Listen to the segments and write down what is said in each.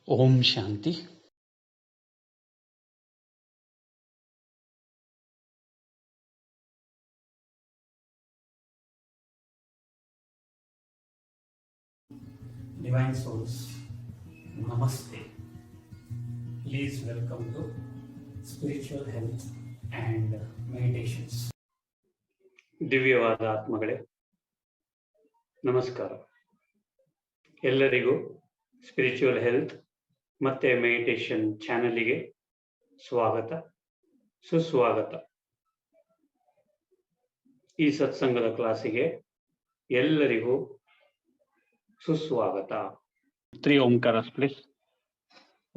Om Shanti. Divine Souls, Namaste. Please welcome to Spiritual Health and Meditations. ದಿವ್ಯವಾದ ಆತ್ಮಗಳೇ, ನಮಸ್ಕಾರ. ಎಲ್ಲರಿಗೂ spiritual health ಮತ್ತೆ meditation ಚಾನೆಲ್ಗೆ ಸ್ವಾಗತ, ಸುಸ್ವಾಗತ. ಈ ಸತ್ಸಂಗದ ಕ್ಲಾಸಿಗೆ ಎಲ್ಲರಿಗೂ ಸುಸ್ವಾಗತ. 3 ಓಂಕಾರಸ್ ಪ್ಲೀಸ್.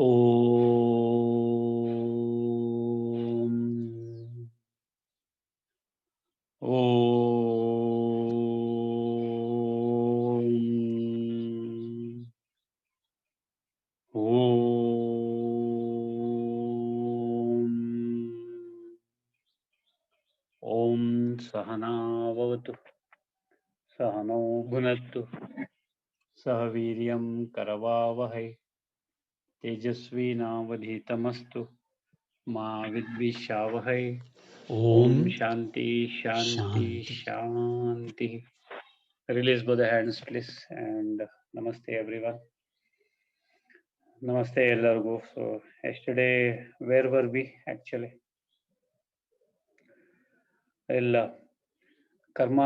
ಓಂ ಓಂ ಓಂ ಓಂ ಸಹನಾವವತು ಸಹನೋ ಭುನಕ್ತು ಸಹ ವೀರ್ಯಂ ಕರವಾವಹೈ ತೇಜಸ್ವಿನಾವಧೀತಮಸ್ತು ಮಾ ವಿದ್ವಿಷಾವಹೈ. ಓಂ ಶಾಂತಿ ಶಾಂತಿ ಶಾಂತಿ. Release both the hands please and namaste everyone. Namaste ಎಲ್ಲರಿಗೂ. So yesterday where were we actually? ಎಲ್ಲ ಕರ್ಮ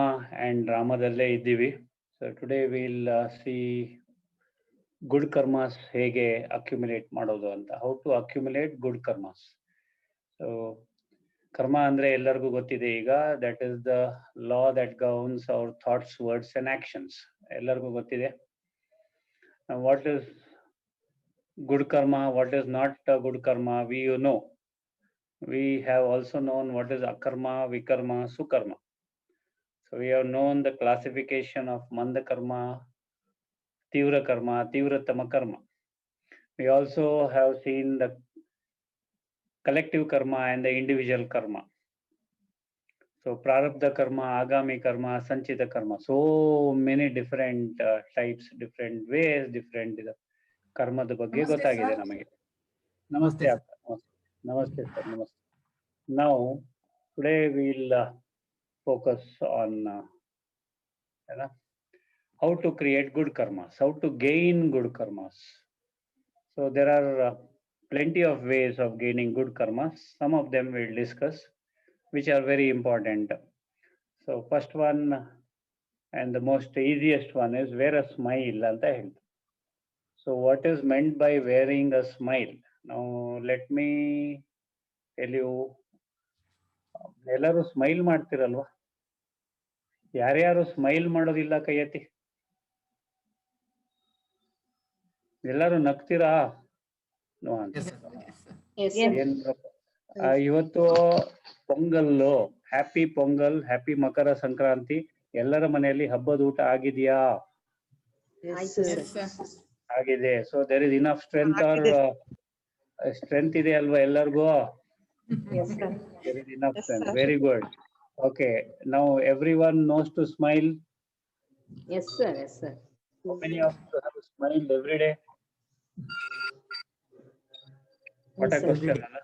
and ರಾಮದಲ್ಲೇ ಇದ್ದೀವಿ. So today we'll see good karmas ಹೇಗೆ accumulate ಮಾಡೋದು ಅಂತ. How to accumulate good karmas. So ಕರ್ಮ ಅಂದ್ರೆ ಎಲ್ಲರಿಗೂ ಗೊತ್ತಿದೆ ಈಗ. That is the law that governs our thoughts, words and actions. ಎಲ್ಲರಿಗೂ ಗೊತ್ತಿದೆ. Now what is good karma, what is not good karma, we know. We have also known what is akarma, vikarma, sukarma. So we have known the classification of manda karma, tivra karma, tivratama karma. We also have seen the collective karma and the individual karma. So prarabdha karma, agami karma, sanchita karma. So many different types, different ways, different ಕರ್ಮದ ಬಗ್ಗೆ ಗೊತ್ತಾಗಿದೆ ನಮಗೆ. ನಮಸ್ತೆ ಅಕ್ಕ. ನಮಸ್ತೆ sir. ನಮಸ್ತೆ. Now today we'll focus on how to create good karmas, how to gain good karmas. So there are plenty of ways of gaining good karmas. Some of them we'll discuss, which are very important. So first one and the most easiest one is wear a smile anta ಹೇಳ್ತಾರೆ. So what is meant by wearing a smile? Now let me tell you. ಎಲ್ಲರೂ smile ಮಾಡ್ತಿರಲ್ವಾ? ಯಾರ್ಯಾರು smile ಮಾಡೋದಿಲ್ಲ ಕೈ ಎತ್ತಿ. ಎಲ್ಲರೂ ನಗ್ತೀರಾ? ಇವತ್ತು ಪೊಂಗಲ್ಲು, ಹ್ಯಾಪಿ ಪೊಂಗಲ್, ಹ್ಯಾಪಿ ಮಕರ ಸಂಕ್ರಾಂತಿ. ಎಲ್ಲರ ಮನೆಯಲ್ಲಿ ಹಬ್ಬದ ಊಟ ಆಗಿದೆಯಾ? ಆಗಿದೆ. So there is enough strength or strength ಇದೆ ಅಲ್ವಾ ಎಲ್ಲರಿಗೂ? There is enough strength. Very good. Okay. Now everyone knows to smile. Yes sir. Yes sir. How many of you have smiled every day? What a question, Anna.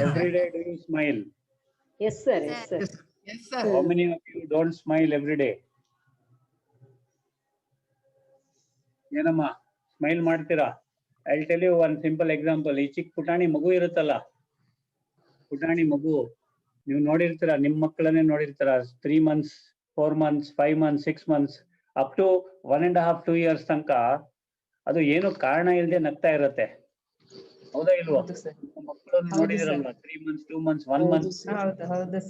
Every day do you smile? Yes sir. Yes sir. Yes sir. How many of you don't smile every day? ಏನಮ್ಮ smile ಮಾಡ್ತೀರಾ? I'll tell you one simple example. ಈ ಚಿಕ್ಕ ಪುಟಾಣಿ ಮಗು ಇರುತ್ತಲ್ಲ, ಪುಟಾಣಿ ಮಗು ನೀವು ನೋಡಿರ್ತೀರಾ, ನಿಮ್ಮ ಮಕ್ಕಳನ್ನೇ ನೋಡಿರ್ತೀರಾ. 3 months, 4 months, 5 months, 6 months, up to 1.5, 2 years ತನಕ ಅದು ಏನು ಕಾರಣ ಇಲ್ಲದೆ ನಗ್ತಾ ಇರುತ್ತೆ. ಹೌದಾ ಇಲ್ವಾ? ಮಕ್ಕಳನ್ನು ನೋಡಿದಿರಲ್ವಾ? 3 months, 2 months, 1 month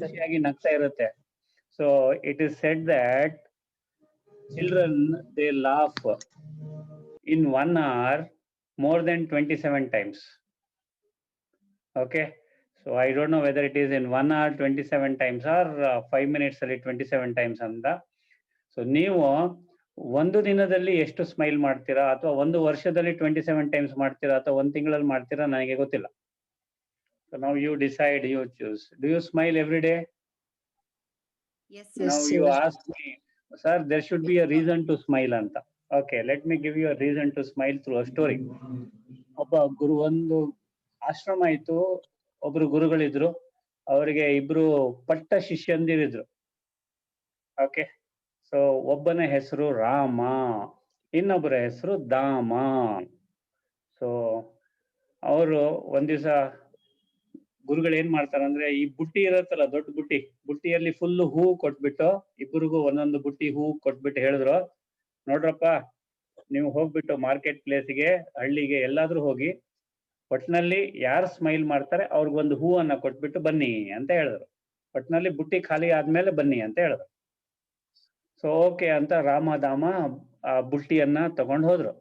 ಖುಷಿಯಾಗಿ ನಗ್ತಾ ಇರುತ್ತೆ. So it is said that children, they laugh in 1 hour more than 27 times. Okay. So I don't know whether it is in 1 hour 27 times or 5 minutes ಅಲ್ಲಿ 27 times ಅಂತ. ಸೊ ನೀವು ಒಂದು ದಿನದಲ್ಲಿ ಎಷ್ಟು smile ಮಾಡ್ತೀರಾ, ಅಥವಾ ಒಂದು ವರ್ಷದಲ್ಲಿ 27 ಟೈಮ್ಸ್ ಮಾಡ್ತೀರಾ, ಅಥವಾ ಒಂದು ತಿಂಗಳಲ್ಲಿ ಮಾಡ್ತೀರಾ, ನನಗೆ ಗೊತ್ತಿಲ್ಲ. So now you decide, you choose. Do you smile every day? Yes Now sir. you ask me, sir, there should be a reason to smile anta. Okay, let me give you a reason to smile through a story. ಒಬ್ಬ ಗುರು, ಒಂದು ಆಶ್ರಮ ಇತ್ತು, ಒಬ್ರು ಗುರುಗಳಿದ್ರು, ಅವರಿಗೆ ಇಬ್ರು ಪಟ್ಟ ಶಿಷ್ಯಂದಿರಿದ್ರು. Okay, so ಒಬ್ಬನ ಹೆಸರು ರಾಮ, ಇನ್ನೊಬ್ಬರ ಹೆಸರು ದಾಮ. ಸೊ ಅವರು ಒಂದ್ ದಿವಸ ಗುರುಗಳು ಏನ್ ಮಾಡ್ತಾರಂದ್ರೆ, ಈ ಬುಟ್ಟಿ ಇರತ್ತಲ್ಲ, ದೊಡ್ಡ ಬುಟ್ಟಿಯಲ್ಲಿ ಫುಲ್ ಹೂ ಕೊಟ್ಬಿಟ್ಟು, ಇಬ್ಬರಿಗೂ ಒಂದೊಂದು ಬುಟ್ಟಿ ಹೂ ಕೊಟ್ಬಿಟ್ಟು ಹೇಳಿದ್ರು, ನೋಡ್ರಪ್ಪ, ನೀವು ಹೋಗ್ಬಿಟ್ಟು ಮಾರ್ಕೆಟ್ ಪ್ಲೇಸ್ಗೆ, ಹಳ್ಳಿಗೆ ಎಲ್ಲಾದ್ರೂ ಹೋಗಿ, ಒಟ್ನಲ್ಲಿ ಯಾರು ಸ್ಮೈಲ್ ಮಾಡ್ತಾರೆ ಅವ್ರಿಗೊಂದು ಹೂವನ್ನ ಕೊಟ್ಬಿಟ್ಟು ಬನ್ನಿ ಅಂತ ಹೇಳಿದ್ರು. ಒಟ್ನಲ್ಲಿ ಬುಟ್ಟಿ ಖಾಲಿ ಆದ್ಮೇಲೆ ಬನ್ನಿ ಅಂತ ಹೇಳಿದ್ರು. ಸೊ ಓಕೆ ಅಂತ ರಾಮಧಾಮ ಆ ಬುಟ್ಟಿಯನ್ನ ತಗೊಂಡು ಹೋದ್ರು.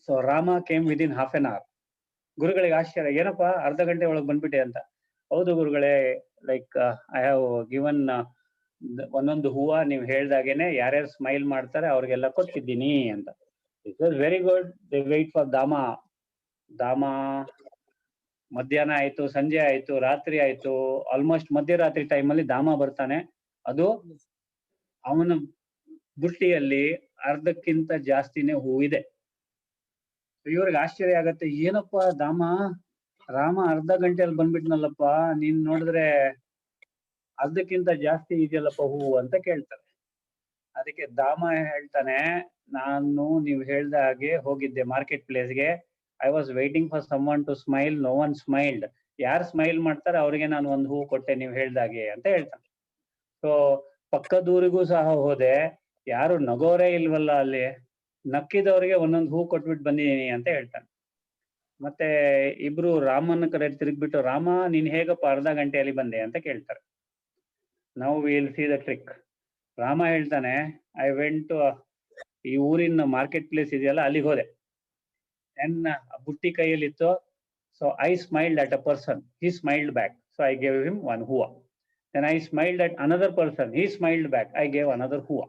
So Rama came within half an hour. ಗುರುಗಳಿಗೆ ಆಶ್ಚರ್ಯ, ಏನಪ್ಪಾ ಅರ್ಧ ಗಂಟೆ ಒಳಗೆ ಬಂದ್ಬಿಟ್ಟೆ ಅಂತ. ಹೌದು ಗುರುಗಳೇ, ಲೈಕ್ ಐ ಹ್ಯಾವ್ ಗಿವನ್ ಒಂದೊಂದು ಹೂವ ನೀವು ಹೇಳ್ದಾಗೇನೆ ಯಾರ್ಯಾರು ಸ್ಮೈಲ್ ಮಾಡ್ತಾರೆ ಅವ್ರಿಗೆಲ್ಲ ಕೊಟ್ಟಿದ್ದೀನಿ ಅಂತ. It was very good. They wait for drama. ಮಧ್ಯಾಹ್ನ ಆಯ್ತು, ಸಂಜೆ ಆಯ್ತು, ರಾತ್ರಿ ಆಯ್ತು, ಆಲ್ಮೋಸ್ಟ್ ಮಧ್ಯರಾತ್ರಿ ಟೈಮಲ್ಲಿ ದಾಮ ಬರ್ತಾನೆ. ಅದು ಅವನ ಬುಟ್ಟಿಯಲ್ಲಿ ಅರ್ಧಕ್ಕಿಂತ ಜಾಸ್ತಿನೇ ಹೂವಿದೆ. ಇವ್ರಿಗೆ ಆಶ್ಚರ್ಯ ಆಗತ್ತೆ, ಏನಪ್ಪಾ ರಾಮ ಅರ್ಧ ಗಂಟೆಯಲ್ಲಿ ಬಂದ್ಬಿಟ್ನಲ್ಲಪ್ಪ, ನೀನ್ ನೋಡಿದ್ರೆ ಅರ್ಧಕ್ಕಿಂತ ಜಾಸ್ತಿ ಇದೆಯಲ್ಲಪ್ಪ ಹೂವು ಅಂತ ಕೇಳ್ತಾರೆ. ಅದಕ್ಕೆ ದಾಮ ಹೇಳ್ತಾನೆ, ನಾನು ನೀವು ಹೇಳ್ದ ಹಾಗೆ ಹೋಗಿದ್ದೆ ಮಾರ್ಕೆಟ್ ಪ್ಲೇಸ್ಗೆ. I was waiting for someone to smile, no one smiled. ಯಾರು ಸ್ಮೈಲ್ ಮಾಡ್ತಾರೆ ಅವ್ರಿಗೆ ನಾನು ಒಂದು ಹೂ ಕೊಟ್ಟೆ ನೀವು ಹೇಳ್ದಾಗೆ ಅಂತ ಹೇಳ್ತಾನೆ. ಸೊ ಪಕ್ಕದೂರಿಗೂ ಸಹ ಹೋದೆ, ಯಾರು ನಗೋರೇ ಇಲ್ವಲ್ಲ, ಅಲ್ಲಿ ನಕ್ಕಿದವ್ರಿಗೆ ಒಂದೊಂದು ಹೂ ಕೊಟ್ಬಿಟ್ಟು ಬಂದಿದ್ದೀನಿ ಅಂತ ಹೇಳ್ತಾನೆ. ಮತ್ತೆ ಇಬ್ರು ರಾಮನ ಕಡೆ ತಿರುಗ್ಬಿಟ್ಟು, ರಾಮ ನೀನ್ ಹೇಗಪ್ಪ ಅರ್ಧ ಗಂಟೆಯಲ್ಲಿ ಬಂದೆ ಅಂತ ಕೇಳ್ತಾರೆ. Now will see the trick. Rama ಹೇಳ್ತಾನೆ, ಐ ವೆಂಟ್ ಟು, ಈ ಊರಿನ ಮಾರ್ಕೆಟ್ ಪ್ಲೇಸ್ ಇದೆಯಲ್ಲ ಅಲ್ಲಿಗೆ ಹೋದೆ. ನನ್ನ ಬುಟ್ಟಿ ಕೈಯಲ್ಲಿತ್ತು. So I smiled at a person, he smiled back, so I gave him one ಹೂವ. Then I smiled at another person, he smiled back, I gave another ಹೂವ.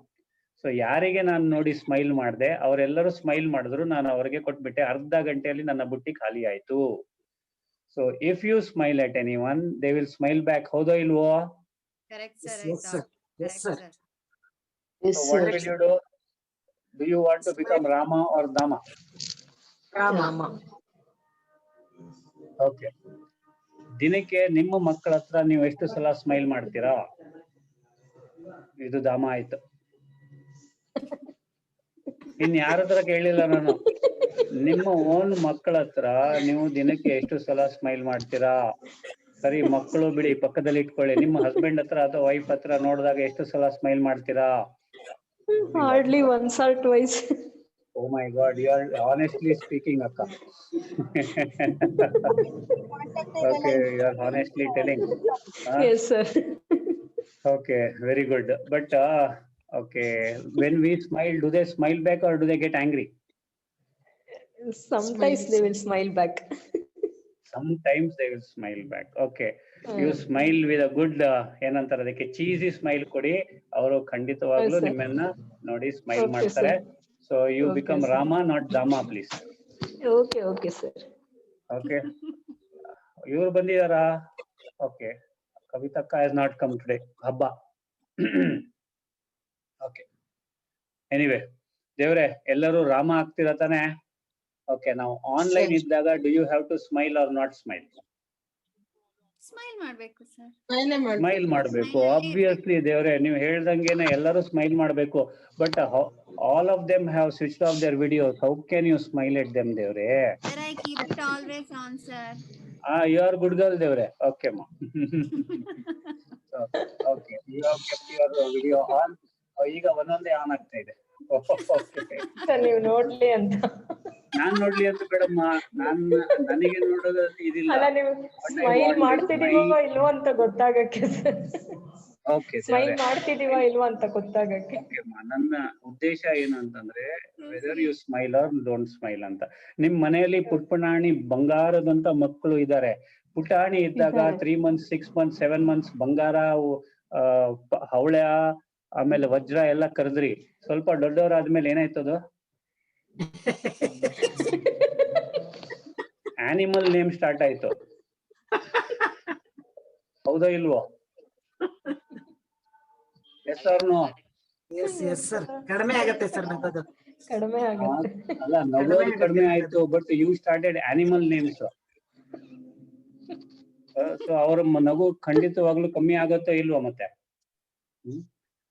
ಸೊ ಯಾರಿಗೆ ನಾನು ನೋಡಿ ಸ್ಮೈಲ್ ಮಾಡಿದೆ ಅವರೆಲ್ಲರೂ ಸ್ಮೈಲ್ ಮಾಡಿದ್ರು, ನಾನು ಅವರಿಗೆ ಕೊಟ್ಬಿಟ್ಟೆ. ಅರ್ಧ ಗಂಟೆಯಲ್ಲಿ ನನ್ನ ಬುಟ್ಟಿ ಖಾಲಿ ಆಯ್ತು. So if you smile at any one, they will smile back. ಹೌದೋ ಇಲ್ವೋ? Correct, sir. Yes, sir. Yes, sir. Yes, So what sir. will you do? Do you want to become Rama or Dama? Rama. Okay. ದಿನಕ್ಕೆ ನಿಮ್ಮ ಮಕ್ಕಳ ಹತ್ರ ನೀವು ಎಷ್ಟು ಸಲ smile ಮಾಡ್ತೀರಾ? ಇದು ದಾಮ ಆಯ್ತು. ಇನ್ ಯಾರ ಹತ್ರ ಕೇಳಿಲ್ಲ ನಾನು. ನಿಮ್ಮ ಓನ್ ಮಕ್ಕಳ ಹತ್ರ ನೀವು ದಿನಕ್ಕೆ ಎಷ್ಟು ಸಲ ಸ್ಮೈಲ್ ಮಾಡ್ತೀರಾ? ಸರಿ, ಮಕ್ಕಳು ಬಿಡಿ, ಪಕ್ಕದಲ್ಲಿ ಇಟ್ಕೊಳ್ಳಿ. ನಿಮ್ಮ ಹಸ್ಬೆಂಡ್ ಹತ್ರ ಅಥವಾ ವೈಫ್ ಹತ್ರ ನೋಡಿದಾಗ ಎಷ್ಟು ಸಲ ಸ್ಮೈಲ್ ಮಾಡ್ತೀರಾ? Hardly once or twice. Oh my God, you are honestly speaking, Akka. Okay, you are honestly telling. Yes, sir. Okay, very good. But okay, when we smile, do they smile back or do they get angry? Sometimes they will smile back. Sometimes they will smile back. Okay, you smile with a good ಏನಂತಾರೆ ಅದಕ್ಕೆ, cheesy smile ಕೊಡಿ, ಅವರು ಖಂಡಿತವಾಗ್ಲೂ Yes, sir. ನಿಮ್ಮನ್ನ ನೋಡಿ smile Okay, ಮಾಡ್ತಾರೆ. So you Okay, become sir. Rama, not drama, please. Okay, okay, sir. Okay, ಇವ್ರು ಬಂದಿದಾರಾ? ಓಕೆ, ಕವಿತಕ್ಕ ಹ್ಯಾಸ್ ನಾಟ್ ಕಮ್ ಟುಡೇ, ಹಬ್ಬ. ಓಕೆ, ಎನಿವೆ, ದೇವ್ರೆ ಎಲ್ಲರೂ ರಾಮ ಆಗ್ತಿರ ತಾನೆ? ಓಕೆ, ನಾವು ಆನ್ಲೈನ್ ಇದ್ದಾಗ do you have to smile or not smile? Smile ಮಾಡ್ಬೇಕು ಸರ್. ಸ್ಮೈಲ್ ಮಾಡ್ಬೇಕು, ಆಬ್ವಿಯಸ್ಲಿ ದೇವ್ರೆ, ನೀವು ಹೇಳ್ದಂಗೆನೆ ಎಲ್ಲರೂ ಸ್ಮೈಲ್ ಮಾಡ್ಬೇಕು. But all of them have switched off their videos. How can you smile at them ದೇವ್ರೆ? Sir, I keep it always on, sir. You are good girl ದೇವ್ರೆ. Okay ಮಾ. Okay, you have kept your video on. ಈಗ ಒಂದೊಂದೇ on ಆಗ್ತಾ ಇದೆ. ನೀವು ನೋಡ್ಲಿ ಅಂತ. ನಾನ್ ನೋಡ್ಲಿ ಅಂತ ಬೇಡಮ್ಮ, ನನಗೆ ನೋಡೋದು ಇದಿಲ್ಲ. ಅಲ್ಲ, ನೀವು ಸ್ಮೈಲ್ ಮಾಡ್ತಿದೀವೋ ಇಲ್ವೋ ಅಂತ ಗೊತ್ತಾಗಕ್ಕೆ. ಓಕೆ, ಸ್ಮೈಲ್ ಮಾಡ್ತಿದೀವೋ ಇಲ್ವೋ ಅಂತ ಗೊತ್ತಾಗಕ್ಕೆ. ನನ್ನ ಉದ್ದೇಶ ಏನು ಅಂತಂದ್ರೆ, whether you smile or don't smile ಅಂತ. ನಿಮ್ ಮನೆಯಲ್ಲಿ ಪುಟ್ಪುಟಾಣಿ ಬಂಗಾರದಂತ ಮಕ್ಕಳು ಇದ್ದಾರೆ. ಪುಟಾಣಿ ಇದ್ದಾಗ 3 months, 6 months, 7 months ಬಂಗಾರ, ಹವಳ, ಆಮೇಲೆ ವಜ್ರ ಎಲ್ಲ ಕರೆದ್ರಿ. ಸ್ವಲ್ಪ ದೊಡ್ಡವರಾದ್ಮೇಲೆ ಏನಾಯ್ತದು? ಆನಿಮಲ್ ನೇಮ್ ಸ್ಟಾರ್ಟ್ ಆಯ್ತು. ಹೌದೋ ಇಲ್ವೋ? Yes or no? Yes, yes, sir. ಕಡಿಮೆ ಆಗತ್ತೆ ಸರ್ ನಮ್ಮದು. ಕಡಿಮೆ ಆಗುತ್ತೆ. ಅಲ್ಲ ನಗೋದು ಕಡಿಮೆ ಆಯ್ತು, but you started animal names. So ಅವ್ರ ನಗು ಖಂಡಿತವಾಗ್ಲೂ ಕಮ್ಮಿ ಆಗುತ್ತೋ ಇಲ್ವಾ ಮತ್ತೆ?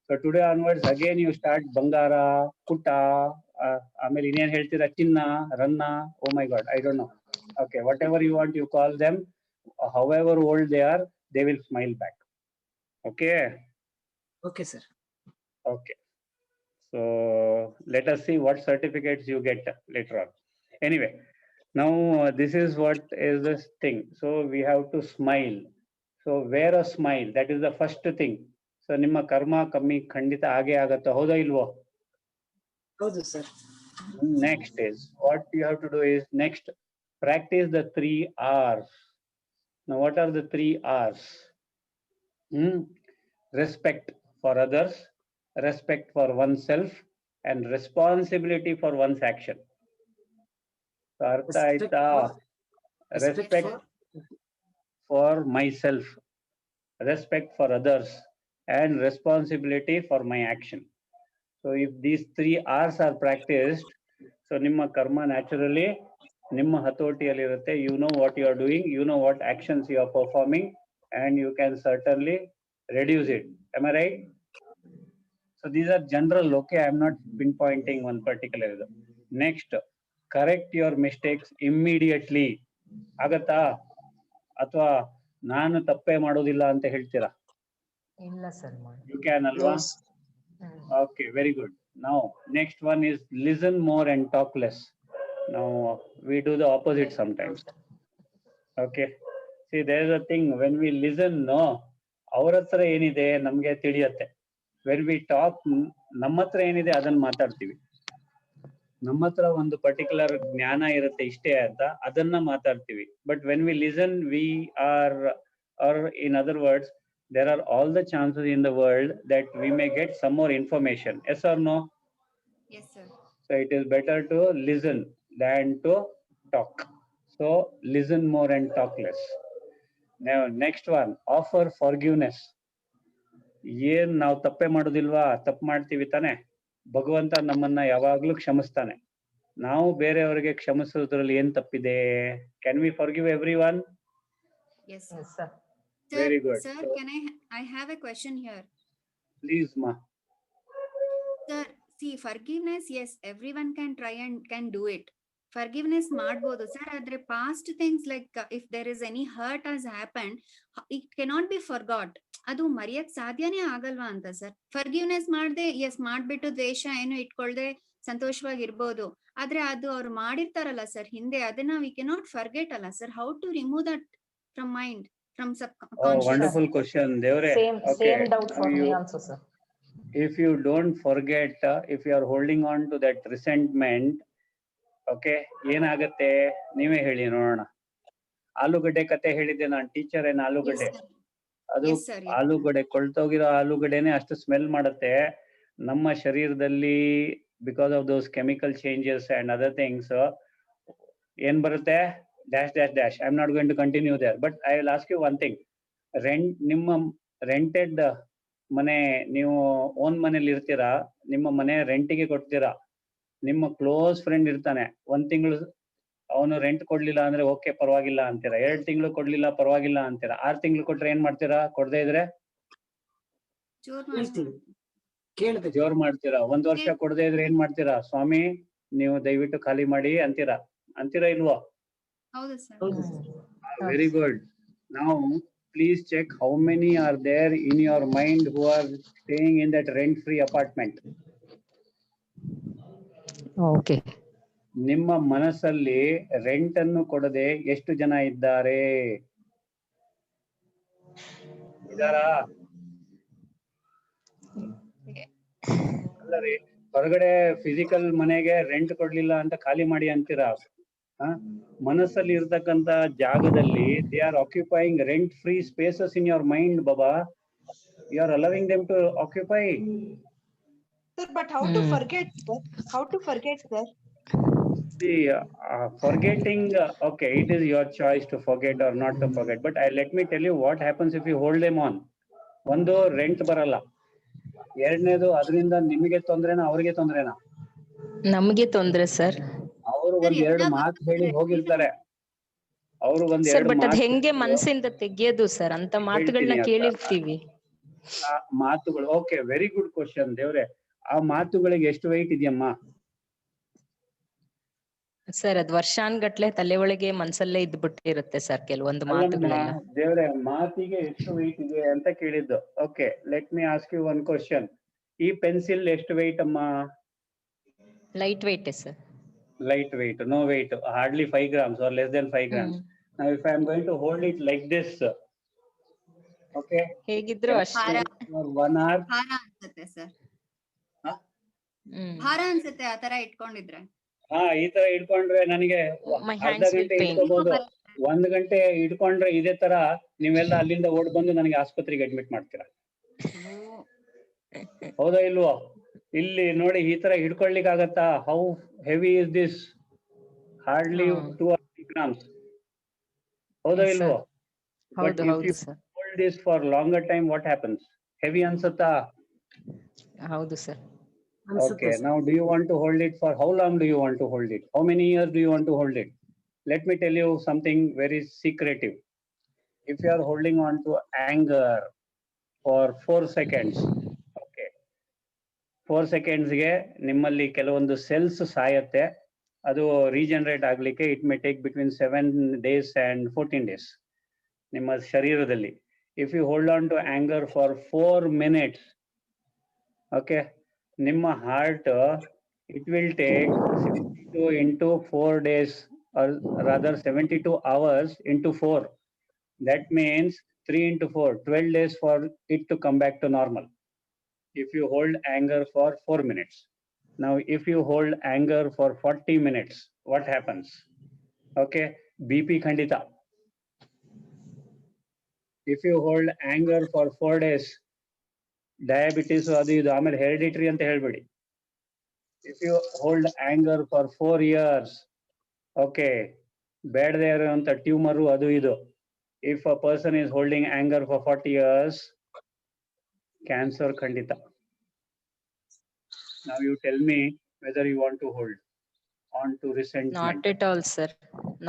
So today onwards again you start ಬಂಗಾರ, ಪುಟ್ಟ, ಆಮೇಲೆ ಇನ್ನೇನ್ ಹೇಳ್ತೀರಾ, ಚಿನ್ನ, ರನ್ನ, oh my God, I don't know. Okay, whatever you want, you call them. However old they are, they will smile back. Okay. Okay, sir. Okay. So let us see what certificates you get later on. Anyway, now this is what is this thing. So we have to smile. So wear a smile. That is the first thing. So ನಿಮ್ಮ ಕರ್ಮ ಕಮ್ಮಿ ಖಂಡಿತ ಆಗೇ ಆಗತ್ತೆ, ಹೌದಾ ಇಲ್ವೋ? ಹೌದು sir. Next is what you have to do is next practice the 3 R's. Now what are the 3 R's? Respect for others, respect for oneself, and responsibility for one's action. So artha aita? Respect for myself, respect for others, and responsibility for my action. So if these 3 R's are practiced, so ನಿಮ್ಮ ಕರ್ಮ naturally ನಿಮ್ಮ ಹತೋಟಿಯಲ್ಲಿ ಇರುತ್ತೆ. You know what you are doing, you know what actions you are performing, and you can certainly reduce it. Am I right? So these are general, okay? I am not pinpointing one particular. Next, correct your mistakes immediately. ಆಗತ್ತಾ? ಅಥವಾ ನಾನು ತಪ್ಪೇ ಮಾಡೋದಿಲ್ಲ ಅಂತ ಹೇಳ್ತೀರಾ? ಇಲ್ಲ sir. You can alwa? Okay, very good. Now next one is listen more and talk less. Now we do the opposite sometimes. Okay, see there is a thing, when we listen, no, ಅವ್ರ ಹತ್ರ ಏನಿದೆ ನಮ್ಗೆ ತಿಳಿಯತ್ತೆ. when we talk, ನಮ್ಮ ಹತ್ರ ಏನಿದೆ ಅದನ್ನ ಮಾತಾಡ್ತೀವಿ. ನಮ್ಮ ಹತ್ರ ಒಂದು ಪರ್ಟಿಕ್ಯುಲರ್ ಜ್ಞಾನ ಇರುತ್ತೆ ಇಷ್ಟೇ ಅಂತ, ಅದನ್ನ ಮಾತಾಡ್ತೀವಿ. But when we listen, we are, or in other words, there are all the chances in the world that we may get some more information. Yes or no? Yes, sir. So it is better to listen than to talk. So listen more and talk less. Now next one, offer forgiveness. ಏನ್ ನಾವು ತಪ್ಪೇ ಮಾಡೋದಿಲ್ವಾ? ತಪ್ಪು ಮಾಡ್ತೀವಿ ತಾನೆ. ಭಗವಂತ ನಮ್ಮನ್ನ ಯಾವಾಗ್ಲೂ ಕ್ಷಮಿಸ್ತಾನೆ. ನಾವು ಬೇರೆಯವರಿಗೆ ಕ್ಷಮಿಸೋದ್ರಲ್ಲಿ ಏನ್ ತಪ್ಪಿದೆ? Can we forgive everyone? Yes, sir. Yes, sir. Sir, Very good. Sir, can I have a question here? Please, ma. Sir, see, forgiveness, yes, everyone can try and can do it. Forgiveness ಮಾಡ್ಬೋದು sir, ಆದ್ರೆ past things like if there is any hurt has happened, it cannot be forgot. ಅದು ಮರೆಯಕ್ ಸಾಧ್ಯನೇ ಆಗಲ್ವಾ ಅಂತ sir? Forgiveness ಮಾಡ್ದೆ, S ಮಾಡ್ಬಿಟ್ಟು ದ್ವೇಷ ಏನು ಇಟ್ಕೊಳ್ದೆ ಸಂತೋಷವಾಗಿರ್ಬೋದು, ಆದ್ರೆ ಅದು ಅವ್ರು ಮಾಡಿರ್ತಾರಲ್ಲ ಸರ್ ಹಿಂದೆ, ಅದನ್ನ we cannot forget ಅಲ್ಲ sir. How to remove that from mind, from subconscious? Oh, wonderful question, Devre. Same doubt for me also, sir. If you don't forget, if you are holding on to that resentment, okay, ಏನಾಗತ್ತೆ ನೀವೇ ಹೇಳಿ ನೋಡೋಣ. ಆಲೂಗಡ್ಡೆ ಕತೆ ಹೇಳಿದ್ದೆ ನಾನು, teacher ಏನ್ ಆಲೂಗಡ್ಡೆ, ಅದು ಆಲೂಗಡ್ಡೆ ಕೊಳ್ತೋಗಿರೋ ಆಲೂಗಡ್ಡೆನೆ ಅಷ್ಟು ಸ್ಮೆಲ್ ಮಾಡುತ್ತೆ. ನಮ್ಮ ಶರೀರದಲ್ಲಿ because of those chemical changes and other things ಏನ್ ಬರುತ್ತೆ? Dash dash dash. I am not going to continue there, but I will ask you one thing. ನಿಮ್ಮ ರೆಂಟೆಡ್ ಮನೆ, ನೀವು ಓನ್ ಮನೇಲಿ ಇರ್ತೀರಾ, ನಿಮ್ಮ ಮನೆ ರೆಂಟಿಗೆ ಕೊಡ್ತೀರಾ, ನಿಮ್ಮ ಕ್ಲೋಸ್ ಫ್ರೆಂಡ್ ಇರ್ತಾನೆ, 1 ತಿಂಗಳು ಅವನು ರೆಂಟ್ ಕೊಡ್ಲಿಲ್ಲ ಅಂದ್ರೆ ಓಕೆ ಪರವಾಗಿಲ್ಲ ಅಂತೀರಾ, 2 ತಿಂಗಳು ಕೊಡ್ಲಿಲ್ಲ ಪರವಾಗಿಲ್ಲ ಅಂತೀರಾ, 6 ತಿಂಗಳು ಕೊಟ್ರೆ ಏನ್ ಮಾಡ್ತೀರಾ? ಕೊಡದೇ ಇದ್ರೆ ಜೋರ್ ಮಾಡ್ತೀರಾ, 1 ವರ್ಷ ಕೊಡದೇ ಇದ್ರೆ ಏನ್ ಮಾಡ್ತೀರಾ? ಸ್ವಾಮಿ ನೀವು ದಯವಿಟ್ಟು ಖಾಲಿ ಮಾಡಿ ಅಂತೀರಾ ಇಲ್ವೋ? ಹೌದು sir. Very good. Now please check how many are there in your mind who are staying in that rent free apartment. Okay. ನಿಮ್ಮ ಮನಸ್ಸಲ್ಲಿ ರೆಂಟ್ ಅನ್ನು ಕೊಡದೆ ಎಷ್ಟು ಜನ ಇದ್ದಾರೆ? ಇದಾರಾ? ಅಲ್ಲರಿ, ಹೊರಗಡೆ ಫಿಸಿಕಲ್ ಮನೆಗೆ ರೆಂಟ್ ಕೊಡ್ಲಿಲ್ಲ ಅಂತ ಖಾಲಿ ಮಾಡಿ ಅಂತೀರಾ. ಮನಸ್ಸಲ್ಲಿ ಇರ್ತಕ್ಕಂತ ಜಾಗದಲ್ಲಿ they are occupying rent free spaces in your mind, Baba. You are allowing them to occupy. Sir, but how to forget, sir? How to forget, sir? See, forgetting, okay, it is your choice to forget or not to forget. But let me tell you what happens if you hold them on. ಒಂದು rent ಬರಲ್ಲ, ಎರಡನೇದು ಅದರಿಂದ ನಿಮಗೆ ತೊಂದ್ರೆನಾ ಅವ್ರಿಗೆ ತೊಂದ್ರೆನಾ? ನಮ್ಗೆ ತೊಂದ್ರೆ sir. ಅವರು Sir, ಒಂದ್ ಎರಡು ಎಲ್ಲ ಮಾತು ಹೇಳಿ ಹೋಗಿರ್ತಾರೆ. ಅವರು ಒಂದ್ ಸರ್ ಎರಡು ಬಟ್ ಅದ್ ಮಾತು ಹೆಂಗೆ ಮನ್ಸಿಂದ ತೆಗಿಯೋದು ಸರ್? ಅಂತ ಮಾತುಗಳನ್ನ ಹೇಳ್ತೀನಿ ಅಕ್ಕ. ಕೇಳಿರ್ತೀವಿ. ಆ ಮಾತುಗಳು ಓಕೆ, ವೆರಿ ಗುಡ್ ಕ್ವಶನ್ ದೇವ್ರೆ. ಆ ಮಾತುಗಳಿಗೆ ಎಷ್ಟು ವೆಯ್ಟ್ ಇದೆಯಮ್ಮ? ಸರ್ ಅದ್ ವರ್ಷಾನ್ಗಟ್ಲೆ ತಲೆ ಒಳಗೆ ಮನ್ಸಲ್ಲೇ ಇದ್ಬಿಟ್ಟಿರುತ್ತೆ ಸರ್ ಕೆಲವೊಂದು ಮಾತುಗಳೆಲ್ಲ. ದೇವ್ರೆ, ಮಾತಿಗೆ ಎಷ್ಟು ವೆಯ್ಟ್ ಇದೆ ಅಂತ ಕೇಳಿದ್ದು. Okay, let me ask you one question. ಈ ಪೆನ್ಸಿಲ್ ಎಷ್ಟು ವೆಯ್ಟ್ ಅಮ್ಮ? Light weight sir. Light weight, no weight, hardly 5 grams or less than 5 grams. Now if I am going to hold it like this, okay, ಹೇಗಿದ್ರು ಅಷ್ಟೇ. for 1 hour. ಭಾರ ಅನ್ಸುತ್ತೆ sir. ಹಾ? ಭಾರ ಅನ್ಸುತ್ತೆ ಆ ತರ ಇಟ್ಕೊಂಡಿದ್ರೆ. ಹಾ, ಈ ತರ ಇಟ್ಕೊಂಡ್ರೆ ನನಗೆ My ಅರ್ಧ hands will ಗಂಟೆ pain. ಇಟ್ಕೋಬಹುದು. 1 ಗಂಟೆ ಇಟ್ಕೊಂಡ್ರೆ ಇದೇ ತರ ನೀವೆಲ್ಲ ಅಲ್ಲಿಂದ ಓಡ್ ಬಂದು ನನಗೆ ಆಸ್ಪತ್ರೆಗೆ ಅಡ್ಮಿಟ್ ಮಾಡ್ತೀರಾ. ಹೌದಾ ಇಲ್ವೋ? ಇಲ್ಲಿ ನೋಡಿ, ಈ ತರ ಹಿಡ್ಕೊಳ್ಲಿಕ್ಕೆ ಆಗತ್ತಾ? How heavy is this? Hardly 2 or 3 grams. ಹೌದಾ ಇಲ್ವೋ? But if you hold this for longer time, what happens? Heavy ಅನ್ಸುತ್ತಾ? ಹೌದು sir. Okay, now do you want to hold it for how long? Do you want to hold it? How many years do you want to hold it? Let me tell you something very secretive. If you are holding on to anger for 4 seconds, 4 seconds ಗೆ ನಿಮ್ಮಲ್ಲಿ ಕೆಲವೊಂದು cells ಸಾಯತ್ತೆ. ಅದು regenerate ಆಗ್ಲಿಕ್ಕೆ it may take between 7 days and 14 days ನಿಮ್ಮ ಶರೀರದಲ್ಲಿ. If you hold on to anger for 4 minutes, okay, ನಿಮ್ಮ heart it will take 72 into 4 days, or rather 72 hours into 4. That means 3 into 4, 12 days for it to come back to normal. If you hold anger for 4 minutes. Now, if you hold anger for 40 minutes, what happens? Okay, BP khandita. If you hold anger for 4 days, diabetes adu idu amele hereditary anta helbedi. If you hold anger for 4 years, okay, bedde iruvanta tumor adu idu. If a person is holding anger for 40 years, cancer khandita. Now you tell me whether you want to hold on to resentment. Not at all, sir.